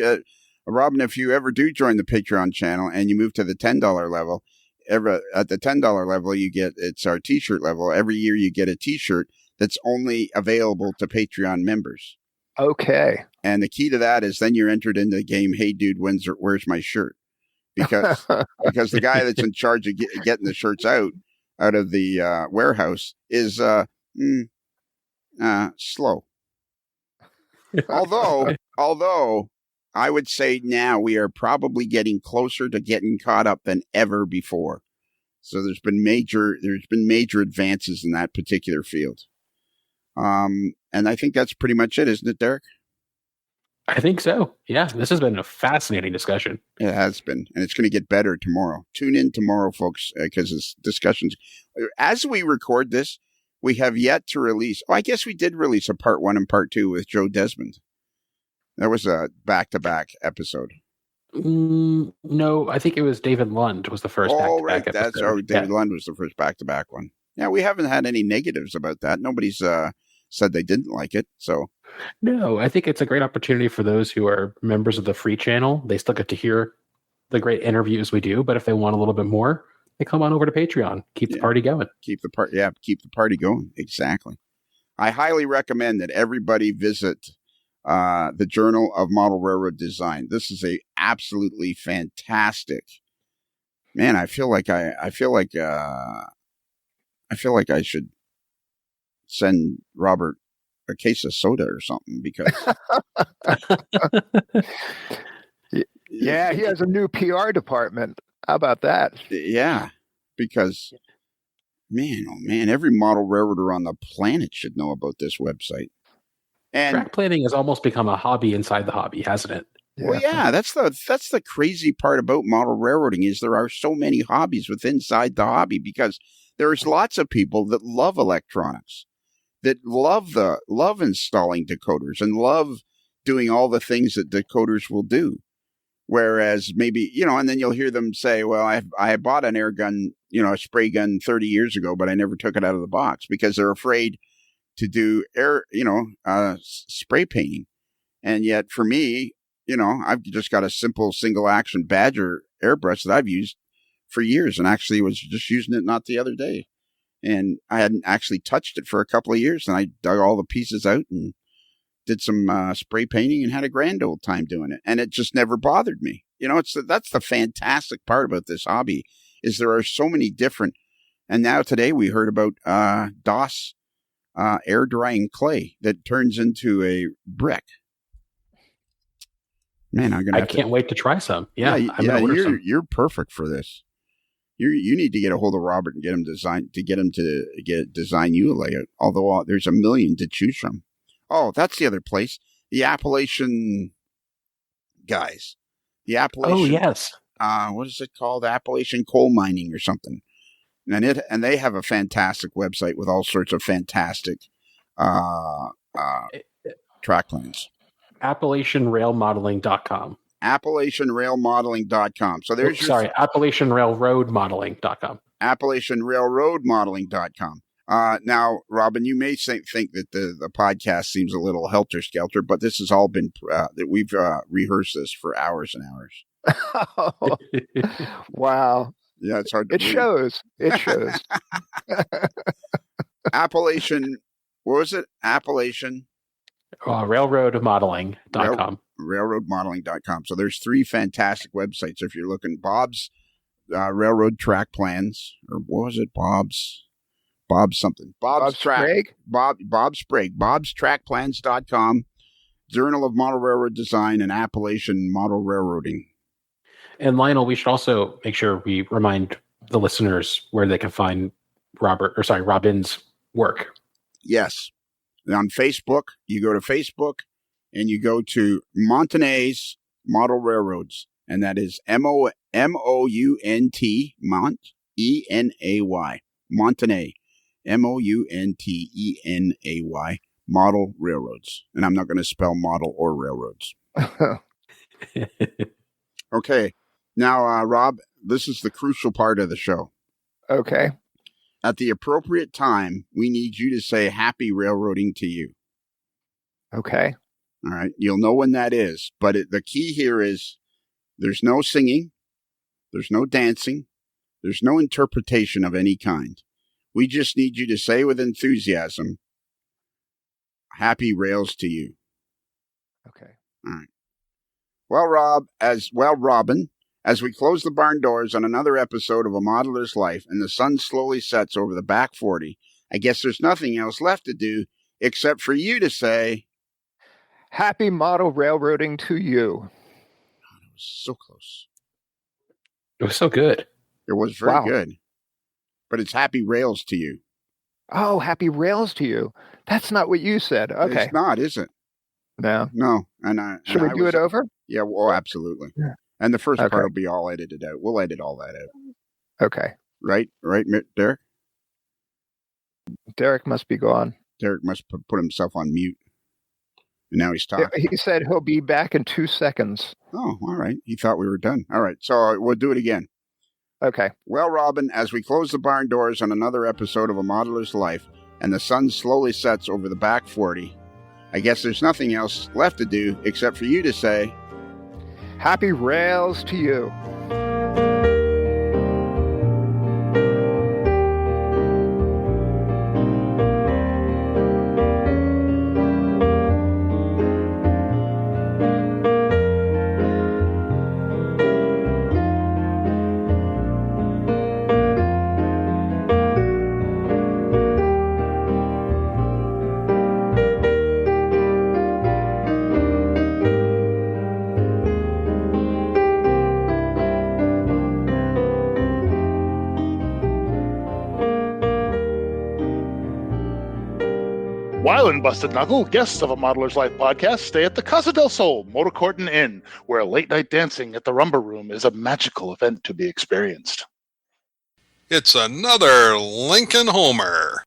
Robin, if you ever do join the Patreon channel and you move to the $10 level, at the $10 level, it's our t-shirt level. Every year you get a t-shirt that's only available to Patreon members. Okay. And the key to that is then you're entered into the game, hey, dude, where's my shirt? Because the guy that's in charge of getting the shirts out of the warehouse is slow. Although I would say now we are probably getting closer to getting caught up than ever before. So there's been major advances in that particular field. And I think that's pretty much it, isn't it, Derek? I think so. Yeah, this has been a fascinating discussion. It has been, and it's going to get better tomorrow. Tune in tomorrow, folks, because this discussions. As we record this, we have yet to release. Oh, I guess we did release a part 1 and part 2 with Joe Desmond. That was a back-to-back episode. No, I think it was David Lund was the first back-to-back episode. David Lund was the first back-to-back one. Yeah, we haven't had any negatives about that. Nobody's said they didn't like it. So no, I think it's a great opportunity for those who are members of the free channel. They still get to hear the great interviews we do, but if they want a little bit more, Hey, come on over to Patreon. Keep the party going. Keep the party going. Exactly. I highly recommend that everybody visit the Journal of Model Railroad Design. This is a absolutely fantastic. Man, I feel like I should send Robert a case of soda or something because. Yeah, he has a new PR department. How about that? Yeah, because, man, oh man, every model railroader on the planet should know about this website. And track planning has almost become a hobby inside the hobby, hasn't it? Well, yeah, that's the crazy part about model railroading is there are so many hobbies inside the hobby because there's lots of people that love electronics, that love installing decoders and love doing all the things that decoders will do. Whereas maybe, and then you'll hear them say, well, I bought an air gun, a spray gun 30 years ago, but I never took it out of the box because they're afraid to do spray painting. And yet for me, I've just got a simple single action Badger airbrush that I've used for years and actually was just using it not the other day. And I hadn't actually touched it for a couple of years. And I dug all the pieces out and did some spray painting and had a grand old time doing it. And it just never bothered me. That's the fantastic part about this hobby is there are so many different. And now today we heard about DOS air drying clay that turns into a brick. Man, I can't wait to try some. Yeah, you're perfect for this. You need to get a hold of Robert and get him to design you a layout. Although there's a million to choose from. Oh, that's the other place. The Appalachian guys. The Appalachian. Oh yes. What is it called? Appalachian Coal Mining or something. And they have a fantastic website with all sorts of fantastic track plans. AppalachianRailModeling.com. AppalachianRailModeling.com. So there's AppalachianRailroadModeling.com. AppalachianRailroadModeling.com. Now, Robin, you may think that the podcast seems a little helter-skelter, but this has all been that we've rehearsed this for hours and hours. Oh, wow. Yeah, it's hard to believe. It shows. Appalachian, what was it? Appalachian? RailroadModeling.com. RailroadModeling.com. So there's 3 fantastic websites. If you're looking, Bob's Railroad Track Plans, or what was it? Bob's something. Bob's Sprague? Bob Sprague. Bob'sTrackPlans.com. Journal of Model Railroad Design and Appalachian Model Railroading. And Lionel, we should also make sure we remind the listeners where they can find Robin's work. Yes. On Facebook, you go to Facebook and you go to Montenay's Model Railroads. And that is Mount, E-N-A-Y. Montenay. Mountenay. Model Railroads. And I'm not going to spell model or railroads. Okay. Now, Rob, this is the crucial part of the show. Okay. At the appropriate time, we need you to say happy railroading to you. Okay. All right. You'll know when that is. But the key here is there's no singing. There's no dancing. There's no interpretation of any kind. We just need you to say with enthusiasm, happy rails to you. Okay. All right. Well, Robin, as we close the barn doors on another episode of A Modeler's Life and the sun slowly sets over the back 40, I guess there's nothing else left to do except for you to say, happy model railroading to you. God, it was so close. It was so good. It was very good. But it's happy rails to you. Oh, happy rails to you. That's not what you said. Okay. It's not, is it? No. No. Should we do it over? Yeah, well, absolutely. Yeah. And the first part will be all edited out. We'll edit all that out. Okay. Right, Derek? Derek must be gone. Derek must put himself on mute. And now he's talking. He said he'll be back in 2 seconds. Oh, all right. He thought we were done. All right. So we'll do it again. Okay. Well, Robin, as we close the barn doors on another episode of A Modeler's Life and the sun slowly sets over the back 40, I guess there's nothing else left to do except for you to say, happy rails to you. While in Busted Knuckle, guests of a Modeler's Life podcast stay at the Casa del Sol Motor Court and Inn, where late-night dancing at the Rumba Room is a magical event to be experienced. It's another Lincoln Homer.